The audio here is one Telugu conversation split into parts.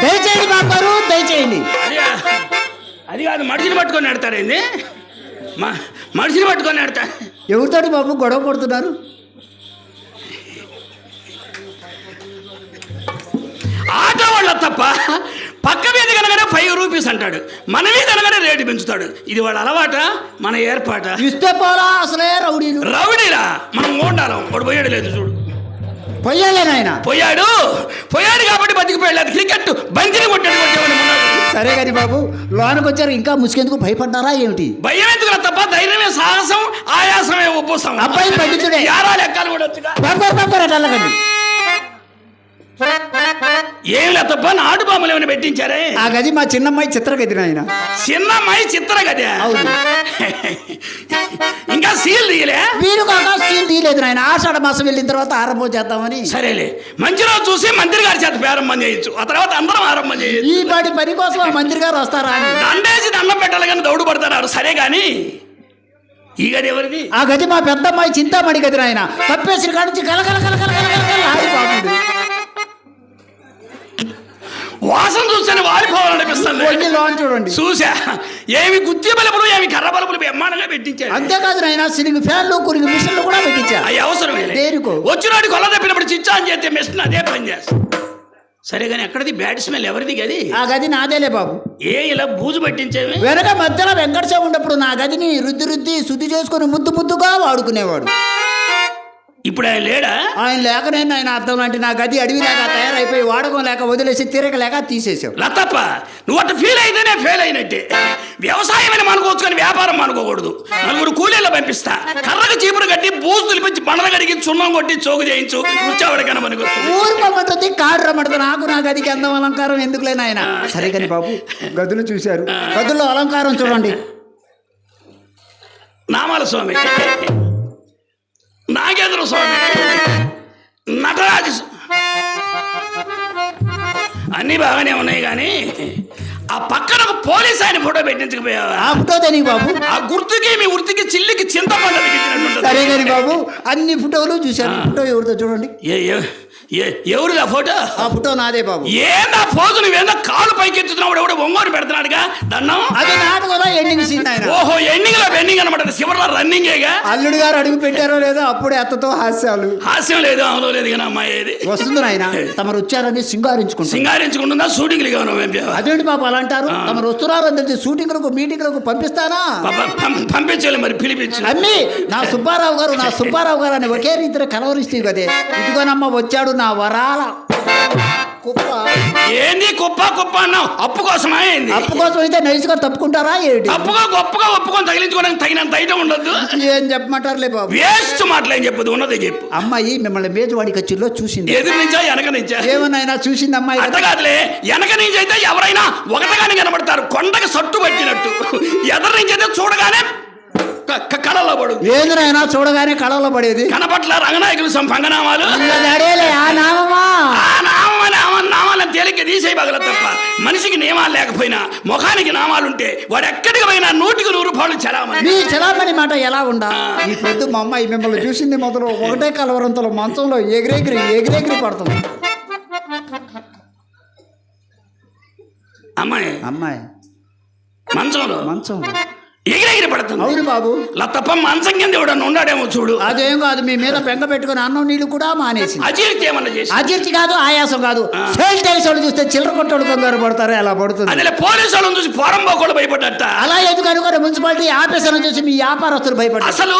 దయచేయండి బాబు, దయచేయండి. అది కాదు, మనిషిని పట్టుకొని నడతారేంది? మనిషిని పట్టుకొని నడతా. ఎవరితోటి బాబు గొడవ పడుతున్నారు? ఆటో వాళ్ళ తప్ప పక్క మీద కనగానే 5 రూపీస్ అంటాడు, మన మీద అనగానే రేటు పెంచుతాడు. ఇది వాళ్ళ అలవాట, మన ఏర్పాట? ఇస్తే పోలా అసలే రౌడీలు. రౌడీలా? మనం ఉండాలం. వాడు పోయాడు లేదు చూడు. పోయాలేనాయన? పోయాడు కాబట్టి బతికిపోయాడు. అది క్రికెట్ బంతిని కొట్టాడు. సరే కానీ బాబు, లోనికి వచ్చారు, ఇంకా ముసుకెందుకు భయపడ్డారా ఏమిటి? భయం ఎందుకు తప్ప, ధైర్యమే సాహసం, ఆయాసమే ఉపసం. అబ్బాయి పండితుడే. యారా లెక్కలు కూడా వచ్చుగా. అల్లకండి. ఏం లే తప్ప, నాటు బొమ్మలు ఏమైనా పెట్టించారే? ఆ గది మా చిన్నమ్మాయి చిత్రగది నాయన. చిన్నమ్మాయి చిత్రగది? అవును. ఇంకా సీల్ తీయలే? వీరు కాక సీల్ తీయలేదు నాయన. ఆషాఢ మాసం వెళ్ళిన తర్వాత ఆరంభం చేద్దామని. సరేలే, మంచి రోజు చూసి మంత్రి గారి చేత ప్రారంభం చేయొచ్చు, ఆ తర్వాత అందరం ఆరంభం చేయొచ్చు. ఈ పాటి పని కోసం ఆ మంత్రి గారు వస్తారా అని దండేసి దండం పెట్టాలి కానీ దౌడు పడతారు. సరే గాని ఈ గది ఎవరిది? ఆ గది మా పెద్దమ్మాయి చింతామణి గది నాయన. కప్పేసిన కాడి నుంచి కలకల వాసన చూస్తే వారిపోవాలనిపిస్తుంది. చూడండి. చూసా, ఏమి గుత్తి బలుపులు, ఏమి కర్ర బలుపులు బ్రహ్మాండంగా పెట్టించారు. అంతేకాదు నాయన, సిలింగ్ ఫ్యాన్లు, కురిగి మిషన్లు కూడా పెట్టించారు. అవి అవసరం దేనికో. వచ్చినాడు కొల్ల తప్పినప్పుడు చిచ్చా అని చేస్తే మిషన్ అదే పని చేస్తా. సరే కానీ ఎక్కడిది బ్యాడ్ స్మెల్? ఎవరిది గది? ఆ గది నాదేలే బాబు. ఇలా బూజు పట్టించేవి? వెనక మధ్యలో వెంకటరావు ఉన్నప్పుడు నా గదిని రుద్ది శుద్ధి చేసుకుని ముద్దుగా వాడుకునేవాడు. ఇప్పుడు ఆయన లేడా? ఆయన లేకనే ఆయన అర్థం లాంటి నా గది అడవి లేక తయారైపోయి వాడకం లేక వదిలేసి తిరగ లేక తీసేసావు. లతప్ప, నువ్వు అట్లా ఫీల్ అయితేనే ఫెయిల్ అయినట్టే. వ్యవసాయం అని అనుకోవచ్చు కానీ వ్యాపారం అనుకోకూడదు. నలుగురు కూలీల్లో పంపిస్తా, కర్రకు చీపురు కట్టి బూజు తులిపించి బండలు కడిగి చున్నం కొట్టి చోకు చేయించు, కూర్చోవడకన్నా మనకు ఊరు పమ్మంటుంది, కాడు రమ్మంటుంది. నాకు నా గదికి అందం అలంకారం ఎందుకులేనా ఆయన. సరే కానీ బాబు, గదులు చూశారు, గదుల్లో అలంకారం చూడండి. నామాల స్వామి, నాగేంద్ర స్వామి, నటరాజు, అన్నీ బాగానే ఉన్నాయి కానీ ఆ పక్కన ఒక పోలీస్ ఆయన ఫోటో పెట్టించకపోయావా? ఆ ఫోటో దేనికి బాబు? ఆ గుర్తుకి మీ వృత్తికి చిల్లికి చింతపండు ఇచ్చినట్టు. సరే కానీ బాబు, అన్ని ఫోటోలు చూశాను. ఫోటో ఎవరితో చూడండి. ఎవరు ఆ ఫోటో? ఆ ఫోటో నాదే బాబు. ఏందా ఫోజు? నువ్వేందా కాలు పైకెత్తుతున్నావు, ఎవడో ఒంగోలు పెడుతున్నాడుగా దండం. అది నాటకంలో ఎండింగ్ సీన్ ఆయన. ఓహో, ఎండింగ్ లో బెండింగ్ అనమాట. చివరిలో రన్నింగేగా. అల్లుడు గారు అడుగు పెట్టారో లేదో అప్పుడే అత్తతో హాస్యాలు. హాస్యం లేదు, అమలు లేదు కానీ అమ్మాయి ఏది వస్తుంది నాయన. తమరు వచ్చారని సింగారించుకుంటుందా? షూటింగ్లు అదేంటి బాబు అలా అంటారు? తమరు వస్తున్నారు అని తెలిసి షూటింగ్లకు మీటింగ్లకు పంపిస్తానా? పంపించాలి మరి, పిలిపించు. అమ్మి నా సుబ్బారావు గారు అని ఒకే రీతిలో కలవరిస్తే కదే. ఇదిగోనమ్మ వచ్చాడు నా వరాల కుప్ప. ఏంది కుప్ప అన్నావు? అప్పు కోసమా? ఏంది అప్పు కోసం అయితే నైస్గా తప్పుకుంటారా ఏంటి? అప్పుగా గొప్పగా ఒప్పుకొని తగిలించుకోవడానికి తగినంత ఐటమ్ ఉండదు. ఏం చెప్పమంటారులే బాబు, వేస్ట్ మాటలేం చెప్పదు, ఉన్నదే చెప్పు. అమ్మాయి మిమ్మల్ని మేజువాడి కచ్చిలో చూసింది. ఎదురు నుంచా వెనక నుంచా? ఏమన్నా చూసింది అమ్మాయి. అంత కాదులే, వెనక నుంచి అయితే ఎవరైనా ఒకటిగానే కనబడతారు, కొండకి సట్టు పట్టినట్టు. ఎదురు నుంచి అయితే చూడగానే కళలో పడు. ఏదైనా చూడగానే కళలో పడేది. కనపట్ల రంగనాయకులు పంగనామాలు. నామాలను తేలిక తీసేయి బగల తప్ప. మనిషికి నియమాలు లేకపోయినా ముఖానికి నామాలుంటే వాడు ఎక్కడికి పోయినా 100కి 100 రూపాయలు చలామణి. చలామణి మాట ఎలా ఉండా? ఈ పొద్దు మా అమ్మాయి మిమ్మల్ని చూసింది మొదలు ఒకటే కలవరంతో మంచంలో ఎగిరెగిరి పడుతుంది. అమ్మాయి మంచంలో ఎగిరెగిరి పడుతుంది. అవును బాబు. తప్ప మంచం కింద ఎవడన్నా ఉన్నాడేమో చూడు. అదేం కాదు, మీ మీద బెంగ పెట్టుకుని అన్నం నీళ్లు కూడా మానేసి. అజీర్తి ఏమన్నా చేసి? అజీర్తి కాదు, ఆయాసం కాదు. సేల్ టైల్స్ వాళ్ళు చూస్తే చిల్లర కొట్టోడు కంగారు పడతారు, అలా పడుతుంది. అదే పోలీసు వాళ్ళని చూసి పోరం పోకూడదు భయపడ్డట. అలా ఎందుకు అనుకోని మున్సిపాలిటీ ఆఫీసర్లను చూసి మీ వ్యాపారస్తులు భయపడ్డారు. అసలు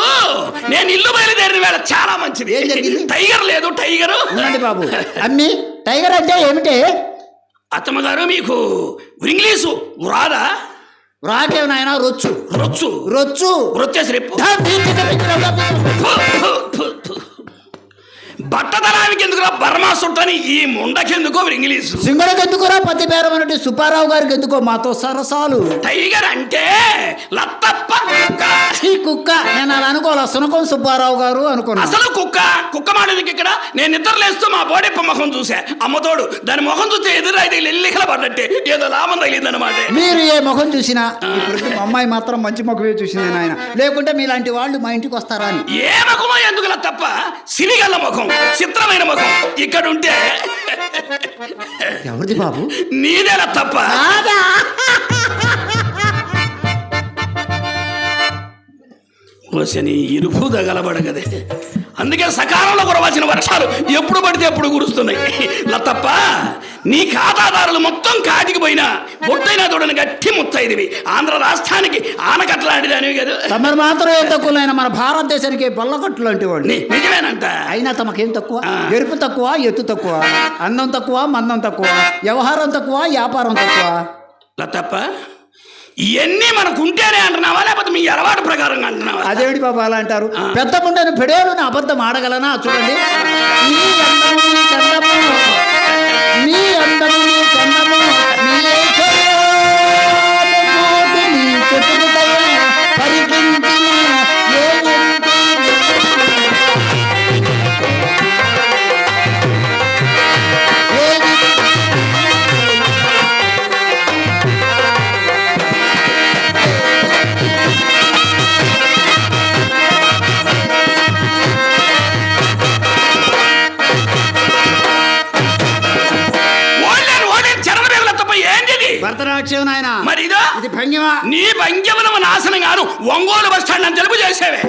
నేను ఇల్లు బయలుదేరిన వేళ చాలా మంచిది. ఏం జరిగింది? టైగర్ లేదు, టైగర్ ఉండండి బాబు. అమ్మి టైగర్ అంటే ఏమిటి? అత్తమ్మగారు మీకు ఇంగ్లీషు రాదా? రాకే నాయన. రొచ్చు రొచ్చేసి రేపు బట్టతలానికి ఎందుకురా బర్మా సుట్టని ఈ ముండకెందుకో ఇంగ్లీష్ సింగడికి ఎందుకురా పత్తి బేరం అన్నట్టు సుబ్బారావు గారికి ఎందుకో మాతో సరసాలు. టైగర్ అంటే లత్తప్ప కుక్క. ఈ కుక్క నేను అలా అనుకోవాలి, సునకం సుబ్బారావు గారు అనుకున్నా. అసలు కుక్క మాటకి ఇక్కడ నేను నిద్రలేస్తూ మా బోడెప్ప ముఖం చూసా, అమ్మతోడు దాని ముఖం చూస్తే ఎదురైతే ఎల్లికల పడ్డట్టే ఏదో లాభం తగిలిందనమాట. మీరు ఏ ముఖం చూసినా ఇప్పుడు మా అమ్మాయి మాత్రం మంచి ముఖమే చూసింది నాయన, లేకుంటే మీలాంటి వాళ్ళు మా ఇంటికి వస్తారా అని. ఏ ముఖమో ఎందుకు తప్ప సిరిగల్ల ముఖం, చిత్రమైన ముఖం ఇక్కడ ఉంటే ఎవరిది బాబు? నీదేలా తప్ప. వసని ఇరుపు తగలబడగదే, అందుకే సకాలంలో కురవాల్సిన వర్షాలు ఎప్పుడు పడితే ఎప్పుడు కురుస్తున్నాయి. లతప్ప నీ ఖాతాదారులు మొత్తం కాటికి పోయినా బొట్టైనా చూడని గట్టి ముత్తైదివి, ఆంధ్ర రాష్ట్రానికి ఆనకట్లాంటిదానివి కదా. తమరు మాత్రం ఏం తక్కువ, మన భారతదేశానికి బల్లకట్లు అంటే వాళ్ళు నిజమేనంట. అయినా తమకేం తక్కువ? ఎరుపు తక్కువ, ఎత్తు తక్కువ, అందం తక్కువ, మందం తక్కువ, వ్యవహారం తక్కువ, వ్యాపారం తక్కువ. లతప్ప ఇవన్నీ మనకు ఉంటేనే అంటున్నావా లేకపోతే మీ అలవాటు ప్రకారంగా అంటున్నావా? అదేమిటి బాబా అలా అంటారు? పెద్ద ముండని పెడేలు అబద్ధం ఆడగలనా? చూడండి, మీ అందము నీ చందము, మీ అందము నీ చందము, మీ ఏషోటి నీ చెట్టుదయ పరికించిన భరతనాట్యం నాయన. మరి ఇదో ఇది భంగిమ. నీ భంగిమను నాశనం గాను ఒంగోలు బస్ స్టాండ్ అని తెలుపు చేసేవే.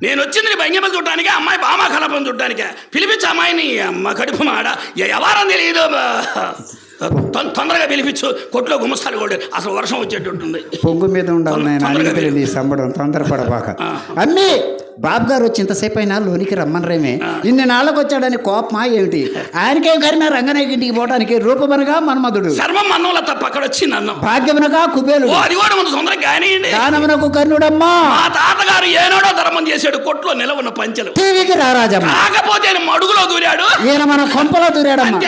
నేను వచ్చింది నీ భంగిమలు చూడటానికి, అమ్మాయి బామా కలపం చూడటానికి. పిలిపించు అమ్మాయిని, అమ్మ కడుపు మాడ ఎవరం తెలియదు, తొందరగా పిలిపించు. కొట్లో గుమస్తాలు కూడా అసలు వర్షం వచ్చేటట్టుంది. పొంగు మీద ఉండాలి నాయన, సంబడం తొందరపడబాక. అన్నీ బాబు గారు వచ్చి ఇంతసేపు అయినా లోనికి రమ్మనరేమే, ఇన్ని నాళ్ళకు వచ్చాడని కోపమా ఏమిటి? ఆయనకేం కరినా రంగనాయకి ఇంటికి పోవడానికి రూపమనగా మన్మధుడు, శర్మం మన్నంలో తప్ప అక్కడ వచ్చింది అన్నం, భాగ్యమునగా కుబేలుడు, అది కూడా మన తొందరగా కానివ్వండి. దానమునకు కర్ణుడమ్మా. మా తాతగారు ఏనాడో ధర్మం చేశాడు, కొట్లో నిలవన్న పంచలు. టీవీకి రారాజమ్మ, కాకపోతే ఆయన మడుగులో దూరాడు, ఈయన మన కొంపలో దూరాడమ్మా.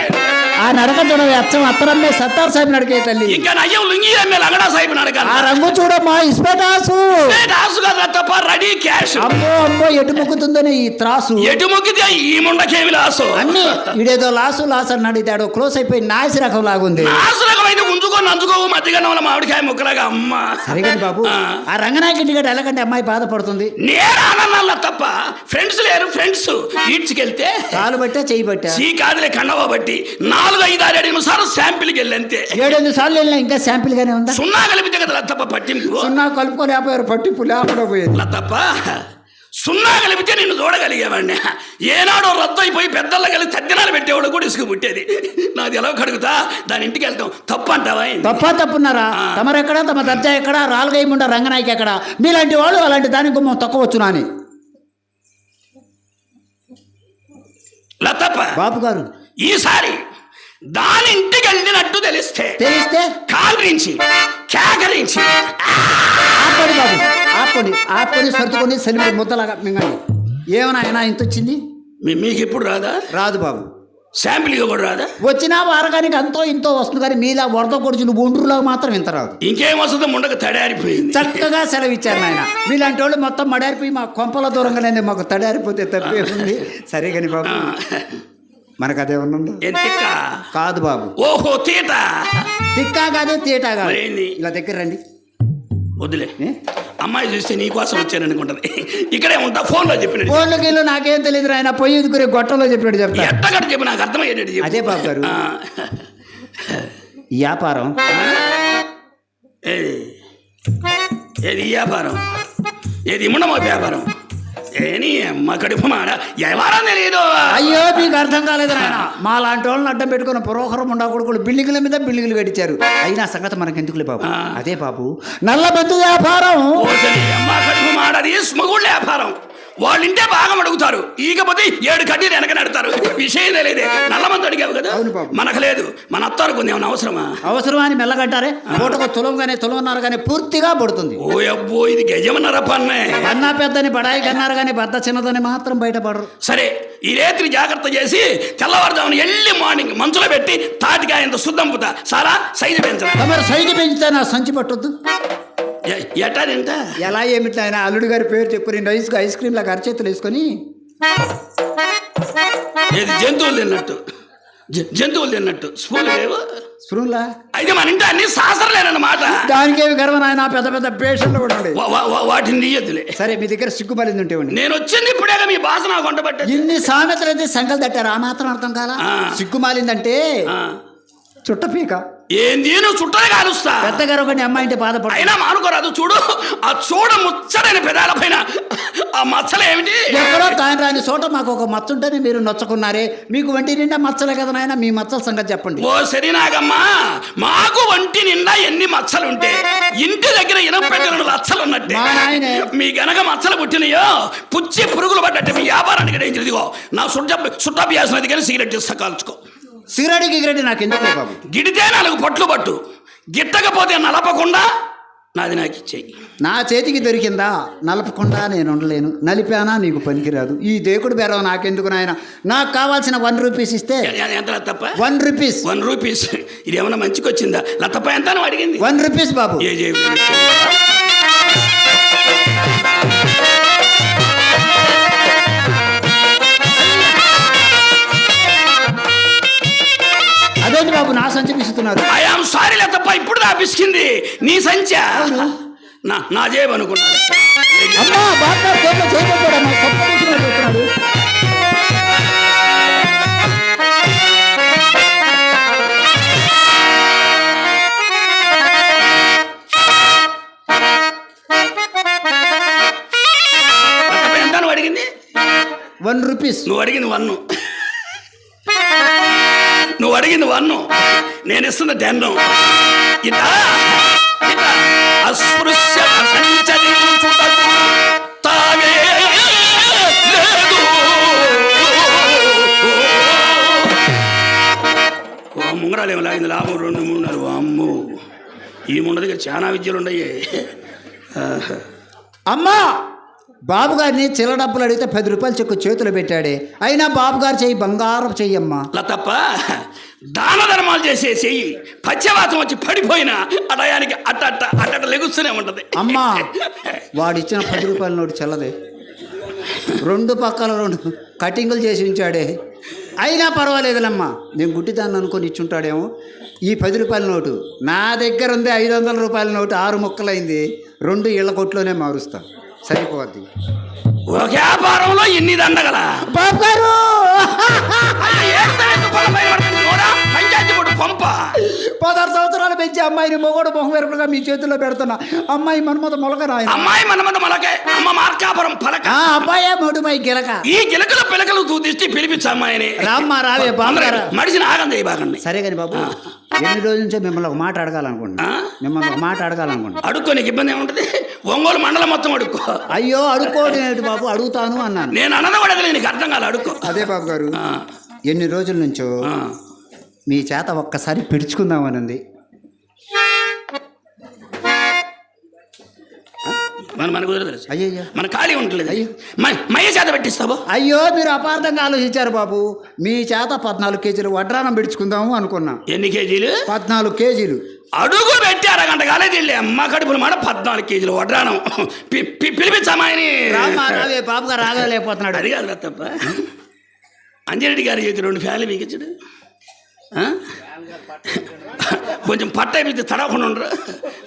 ఆ నడక చూడవే, అచ్చం అత్తరమ్మే సత్తార్ సాహిబ్ నడకే తల్లి. ఇంకా నయ్యం లుంగి అమ్మే లంగడా సాహిబ్ నడక. ఆ రంగు చూడమ్మా, ఇస్పెటాసు కదా తప్ప రెడీ క్యాష్. అమ్మో అమ్మో, ఎటు మొక్కుతుందని ఈ త్రాసు, ఎటు మొక్కితే ఈ ముండకేమి లాసు. అన్ని ఇడేదో లాసు లాసు అని అడిగాడు, క్లోజ్ అయిపోయి నాసి రకం లాగుంది. నాసు రకం అయితే ఉంచుకొని నంచుకోవు మధ్యగన్న వాళ్ళ మామిడికాయ ముక్కలాగా. అమ్మ సరిగా బాబు, ఆ రంగనాయకి ఇంటికి ఎలాగంటే అమ్మాయి బాధపడుతుంది. నేను ఆనందాల తప్ప ఫ్రెండ్స్ లేరు. ఫ్రెండ్స్ ఈడ్చుకెళ్తే కాలు బట్టే చెయ్యి బట్టే సీ కాదులే కండవ బట్టి 4, 5, 6, 7 సార్లు శాంపిల్కి వెళ్ళి అంతే. 7-8 సార్లు వెళ్ళినా ఇంకా శాంపిల్ గానే ఉందా? సున్నా కలిపితే కదా లతప్ప పట్టింపు. సున్నా కలుపుకోలేకపోయారు, పట్టింపు లేకుండా పోయేది. లతప్ప సున్నా కలిపితే నిన్ను చూడగలిగేవాడిని. ఏనాడో రద్దు అయిపోయి పెద్దల్లో కలిసి తద్దినాలు పెట్టేవాడు కూడా ఇసుకు పుట్టేది. నాది ఎలా కడుగుతా, దాని ఇంటికి వెళ్తాం తప్ప అంటావా? తప్పున్నారా? తమరెక్కడా, తమ దర్జా ఎక్కడా, రాలుగైముండ రంగనాయకి ఎక్కడా? మీలాంటి వాళ్ళు అలాంటి దానికి గుమ్మం తక్కువచ్చునా అని. లతప్ప బాబు గారు, ఈసారి దాని ఇంటికి వెళ్ళినట్టు తెలిస్తే కాలరించి కేకరించి ఆపండి బాబు, ఆపండి సర్దుకొని సెలిమి ముద్దలాగా మింగండి. ఏమన్నా అయినా ఇంత వచ్చింది మీకు ఇప్పుడు రాదా? రాదు బాబు. శాంపిల్గా కూడా రాదా? వచ్చినా వారగానికి అంతో ఇంతో వస్తుంది, కానీ మీలా వరద కొడుచులు ఒండ్రులాగా మాత్రం ఇంత రాదు. ఇంకేం వస్తుందో ముండక తడారిపోయింది. చక్కగా సెలవు ఇచ్చారు నాయన. మీలాంటి వాళ్ళు మొత్తం మడారిపోయి మా కొంపల దూరంగానే మాకు తడారిపోతే తప్పే ఉంది. సరే కానీ బాబు, మనకు అదే ఉన్నది కాదు బాబు. ఓహో తీట, తిక్కా కాదు తీటా కాదు. ఇలా దగ్గర రండి. వద్దులే, అమ్మాయి చూస్తే నీ కోసం వచ్చాను అనుకుంటుంది. ఇక్కడే ఉంటా. ఫోన్లో చెప్పిన ఫోన్లోకి వెళ్ళి నాకేం తెలియదు ఆయన, పొయ్యి ఎదుగురే గొట్టంలో చెప్పినట్టు చెప్తా. ఎట్టగట్టు చెప్పి నాకు అర్థమయ్యేటట్టు. అదే బాబు గారు, వ్యాపారం ఏది వ్యాపారం, ఏది ముండమో వ్యాపారం, ఏని అమ్మ కడుపు మాడ ఎవరం తెలియదు. అయ్యో మీకు అర్థం కాలేదు నాయన. మా లాంటి వాళ్ళని అడ్డం పెట్టుకున్న పురోహరం ఉండా కొడుకులు బిల్డింగ్ల మీద బిల్డింగ్లు కట్టించారు. అయినా సంగతి మనకు ఎందుకులే బాబు. అదే బాబు, నల్ల బంధు వ్యాపారం. అమ్మ కడుపు మాడది స్మగుళ్ళ వ్యాపారం. వాళ్ళింటే బాగా అడుగుతారు, ఈకపోతే 7 కడ్డీలు వెనక నడతారు. విషయం తెలియదే. నల్లమంది అడిగావు కదా, మనకు లేదు. మన అత్తారు కొంది ఏమన్నా అవసరమా అని మెల్లగంటారే. పూటకు తులమన్నారు కానీ పూర్తిగా పడుతుంది. ఓ అబ్బో, ఇది గజమన్నర పన్నే. అన్నా పెద్దని బడాయి కన్నారు కానీ బద్ద చిన్నదని మాత్రం బయటపడరు. సరే ఈ రేత్రి జాగ్రత్త చేసి తెల్లవారుజామున ఎల్లి మార్నింగ్ మంచులో పెట్టి తాటికాయంత శుద్ధంపుతా సారా సైజు పెంచరా. మరి సైజు పెంచితే నా సంచి పట్టొద్దు. ఎట్టా తింటా ఎలా ఏమిటి ఆయన అల్లుడి గారి పేరు చెప్పు, నేను ఐస్ క్రీమ్ లాగా అరచేతులు వేసుకొని ఏది జంతువులు తిన్నట్టు స్పూన్ లేవు స్పూన్లా అయితే మన ఇంటి అన్ని సాసరలేనమాట. దానికేమి గర్వ నాయన, పెద్ద పెద్ద పేషెంట్లు కూడా ఉండే. వాటిని తీయద్దులే. సరే మీ దగ్గర సిగ్గుపడింది ఉంటే నేను వచ్చింది ఇప్పుడేగా మీ భాష నాకు వంటబట్టే. ఇన్ని సామెతలు అయితే సంకలు తట్టారు, ఆ మాత్రం అర్థం కాలా? సిగ్గుమాలిందంటే చుట్టపీక ఏంది నువ్వు చుట్టనే కాలుస్తా. పెద్ద గర్వని అమ్మాయి అంటే బాధపడు. అయినా మానుకోరాదు. చూడు ఆ చూడ ముచ్చడైన పెదాల పైన ఆ మచ్చలు ఏమిటి? ఎక్కడో కాని రాని చోట మాకు ఒక మచ్చ ఉంటేనే మీరు నొచ్చుకున్నారే. మీకు వంటి నిండా మచ్చలే కదా నాయన, మీ మచ్చల సంగతి చెప్పండి. ఓ సరినాగమ్మా, మాకు వంటి నిండా ఎన్ని మచ్చలుంటే ఇంటి దగ్గర ఇనపెట్టిన మచ్చలు ఉన్నట్టే. మీ గనక మచ్చలు పుట్టినయో పుచ్చి పురుగులు పడ్డట్టు మీ వ్యాపారానికి ఇదిగో నా సుట్టాభ్యాసం అది కానీ సిగరెట్ చేస్తా కాల్చుకో. సిగరెట్ గిగరెట్ నాకు ఎందుకు బాబు? గిడితే 4 పట్లు పట్టు, గిట్టకపోతే నలపకుండా నాది నాకు ఇచ్చేయి. నా చేతికి దొరికిందా నలపకుండా నేను ఉండలేను, నలిపానా నీకు పనికిరాదు. ఈ దేకుడు బెరవ నాకెందుకు నాయన? నాకు కావాల్సిన 1 రూపీస్ ఇస్తే. ఎంత లతప్ప? 1 రూపీస్. 1 రూపీస్ ఇది ఏమన్నా మంచికి వచ్చిందా? లతప్ప ఎంత అని అడిగింది. 1 రూపీస్ బాబు. అదేంటి బాబు నా సంచి పిస్తున్నారు? ఐఆమ్ సారీ లతప్ప, ఇప్పుడు నా పిసికింది నీ సంచా నా జేబు అనుకున్నాను. అమ్మా బాగా ఎంత నువ్వు అడిగింది? 1 రూపీస్. నువ్వు అడిగింది 1. నువ్వు అడిగింది 1, నేను ఇస్తుంది 10. ఇట్లా అస్పృశ్య సంచరించుటకు తావే లేదు. ముంగరాలు ఏమి లాగింది లాభం 2, 3, 4. అమ్ము ఈ ముండదిగా చాలా విద్యలు ఉండయి. అమ్మా బాబు గారిని చిల్ల డబ్బులు అడిగితే 10 రూపాయలు చెక్కు చేతులు పెట్టాడే, అయినా బాబు గారు చెయ్యి బంగారం చెయ్యమ్మా. తప్ప దాన ధర్మాలు చేసే చెయ్యి పశ్చవాతం వచ్చి పడిపోయినా అటయానికి అట్ట లెగుస్తూనే ఉంటది. అమ్మా వాడిచ్చిన 10 రూపాయల నోటు చెల్లదే, 2 పక్కల 2 కటింగులు చేసి ఉంచాడే, అయినా పర్వాలేదులమ్మా. నేను గుడ్డిదాన్ని అనుకొని ఇచ్చుంటాడేమో. ఈ 10 రూపాయల నోటు నా దగ్గర ఉంది. 500 రూపాయల నోటు 6 ముక్కలైంది. 2 ఇళ్ల కొట్లోనే మారుస్తా, సరిపోద్ది. ఒక వ్యాపారంలో ఎన్ని దండగల బాబు గారు పంచాయతీ బోర్డు పంప 16 సంవత్సరాలు పెంచి అమ్మాయిని మొగోడు మొహం వెరుపుగా మీ చేతుల్లో పెడుతున్నా. అమ్మాయి మన్మథ మొలక రాయ. అమ్మాయి మన్మథ మొలకే, అమ్మ మార్కాపురం పలక. అబ్బాయే మొడుమై గిలక. ఈ గిలకలు పిలకలు తూదిష్టి పిలిపించు అమ్మాయిని. రామ్మా రావే బాబు గారు. మడిసిన ఆగం చేయి బాగండి. సరే కానీ బాబు, ఎన్ని రోజుల నుంచో మిమ్మల్ని ఒక మాట అడగాలనుకుంటున్నా. అడుక్కో, నీకు ఇబ్బంది ఏముంటది? ఒంగోలు మండలం మొత్తం అడుక్కో. అయ్యో అడుక్కోవడం ఏంటి బాబు, అడుగుతాను అన్నాను. నేను అన్నది కూడా నీకు అర్థం కాదు, అడుక్కో. అదే బాబు గారు, ఎన్ని రోజుల నుంచో మీ చేత ఒక్కసారి పిడుచుకుందామని ఉంది. మనకు తెలుసు. అయ్యో మన ఖాళీ ఉండలేదు. మయ్య చేత పెట్టిస్తావు. అయ్యో మీరు అపార్థంగా ఆలోచించారు బాబు. మీ చేత 14 కేజీలు వడ్రానం పిడుచుకుందాము అనుకున్నా. ఎన్ని కేజీలు? 14 కేజీలు. అడుగు పెట్టి 1 గంట కాలేదు వెళ్ళి అమ్మ కడుపులు మాట 14 కేజీలు వడ్రానం పిలిపించమ్మాయని. బాబు గారు రాగలేకపోతున్నాడు. అది కాదు తప్ప అంజిరెడ్డి గారి చేతి 2 ఫ్యాన్లు మీకిచ్చాడు. కొంచెం పట్ట అయిపోతే తడవకుండా ఉండరు.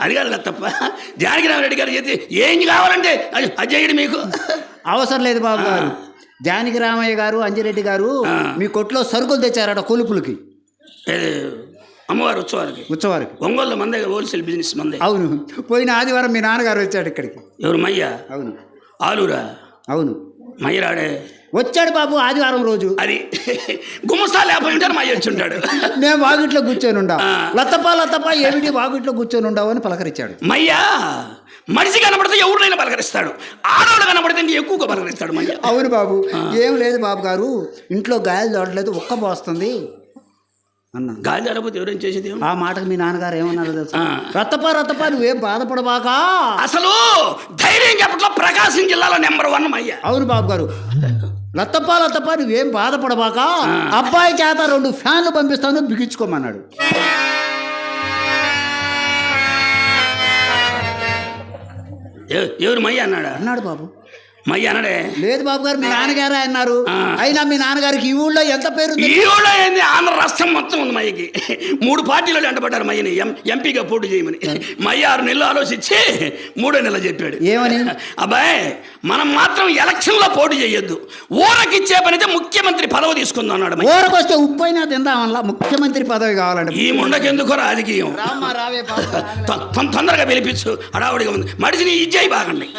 అది కాదు తప్ప జానకిరామరెడ్డి గారి చేతి ఏం కావాలంటే అది చేయడు మీకు అవసరం లేదు బాబు గారు. జానకి రామయ్య గారు అంజిరెడ్డి గారు మీ కొట్లో సరుకులు తెచ్చారట కొలుపులకి. అమ్మవారు ఉత్సవానికి ఒంగోలు మందే హోల్సేల్ బిజినెస్ మందే. అవును, పోయిన ఆదివారం మీ నాన్నగారు వచ్చాడు ఇక్కడికి. ఎవరు? మయ్య. అవును. ఆలూరా? అవును. మయ్యరాడే వచ్చాడు బాబు ఆదివారం రోజు. అది గుమ్మస్తా లేకపోయి ఉంటాడు, మయ్య వచ్చి ఉంటాడు. నేను వాగిట్లో కూర్చొని ఉండా. లతప్ప ఏమిటి వాగిట్లో కూర్చొని ఉండవు అని పలకరించాడు. మయ్యా మనిషి కనబడితే ఎవరినైనా పలకరిస్తాడు, ఆడవాళ్ళు కనబడితే ఎక్కువగా పలకరిస్తాడు మయ్య. అవును బాబు. ఏం లేదు బాబు గారు, ఇంట్లో గాయాలు తోడలేదు, ఒక్క పోస్తుంది అన్న. గాలి తడపోతే ఎవరేం చేసేది? ఆ మాటకు మీ నాన్నగారు ఏమన్నారు తెలుసా? రత్తప నువ్వేం బాధపడబాకా. అసలు ధైర్యం చెప్పట్లో ప్రకాశం జిల్లాలో నెంబర్ #1 మయ్య. అవును బాబు గారు. లత్తప్ప నువ్వేం బాధపడబాక, అబ్బాయి చేత 2 ఫ్యాన్లు పంపిస్తాను బిగించుకోమన్నాడు. ఎవరు మయ్య అన్నాడా? అన్నాడు బాబు. మయ్య అన్నాడే. లేదు బాబు గారు, మీ నాన్నగారే అన్నారు. అయినా మీ నాన్నగారికి ఈ ఊళ్ళో ఎంత పేరు? ఈ ఊళ్ళో ఏంది, ఆంధ్ర రాష్ట్రం మొత్తం ఉంది మయ్యకి. 3 పార్టీలు వెంటబడ్డారు మయ్యని ఎంపీగా పోటీ చేయమని. మయ్య 6 నెలలు ఆలోచించి 3వ నెల చెప్పాడు. ఏమని? అబ్బాయి, మనం మాత్రం ఎలక్షన్లో పోటీ చేయొద్దు, ఊరకిచ్చే పనితే ముఖ్యమంత్రి పదవి తీసుకుందాం అన్నాడు. ఊరకొస్తే ఉప్పైనా తిందామల్లా, ముఖ్యమంత్రి పదవి కావాలంటే. ఈ ముండకెందుకో రాజకీయం. తొందరగా పిలిపించు, హడావుడిగా ఉంది. మడిసిని ఇచ్చేయి బాగండి.